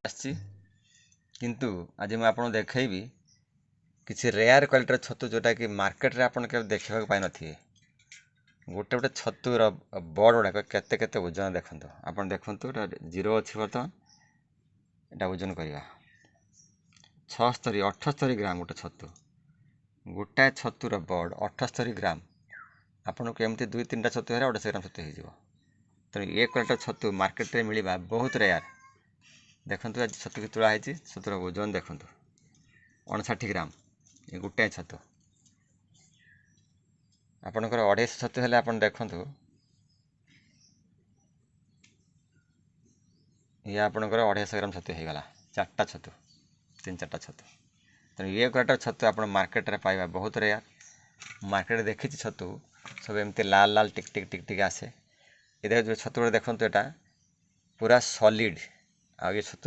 ଆସିଛି କିନ୍ତୁ ଆଜି ମୁଁ ଆପଣଙ୍କୁ ଦେଖେଇବି କିଛି ରେୟାର କ୍ୱାଲିଟିର ଛତୁ ଯେଉଁଟାକି ମାର୍କେଟରେ ଆପଣ କେବେ ଦେଖିବାକୁ ପାଇନଥିବେ। ଗୋଟେ ଗୋଟେ ଛତୁର ବଡ଼ ଗୁଡ଼ାକ କେତେ କେତେ ଓଜନ ଦେଖନ୍ତୁ। ଆପଣ ଦେଖନ୍ତୁ ଏଇଟା 0 ଅଛି ବର୍ତ୍ତମାନ। ଏଇଟା ଓଜନ କରିବା 78 ଗ୍ରାମ ଗୋଟେ ଛତୁ। ଗୋଟାଏ ଛତୁର ବଡ଼ 78 ଗ୍ରାମ। ଆପଣଙ୍କୁ ଏମିତି 2-3ଟା ଛତୁ ହେଲେ 150 ଗ୍ରାମ ଛତୁ ହେଇଯିବ। ତେଣୁ ଏ କ୍ୱାଲିଟିର ଛତୁ ମାର୍କେଟରେ ମିଳିବା ବହୁତ ରେୟାର। ଦେଖନ୍ତୁ ଆଜି ଛତୁ କି ତୁଳା ହେଇଛି। ଛତୁର ଓଜନ ଦେଖନ୍ତୁ 59 ଗ୍ରାମ। ଏ ଗୋଟାଏ ଛତୁ। ଆପଣଙ୍କର 250 ଛତୁ ହେଲେ ଆପଣ ଦେଖନ୍ତୁ ଇଏ ଆପଣଙ୍କର 250 ଗ୍ରାମ ଛତୁ ହେଇଗଲା। 4ଟା ଛତୁ, 3-4ଟା ଛତୁ। ତେଣୁ ଏ କ୍ୱାଲିଟିର ଛତୁ ଆପଣ ମାର୍କେଟରେ ପାଇବା ବହୁତ ରେୟାର। ମାର୍କେଟରେ ଦେଖିଛି ଛତୁ ସବୁ ଏମିତି ଲାଲ ଲାଲ ଟିକ୍ ଆସେ। ଏ ଯେଉଁ ଛତୁ ଗୁଡ଼ା ଦେଖନ୍ତୁ ଏଇଟା ପୁରା ସଲିଡ଼। ଆଉ ଏ ଛତୁ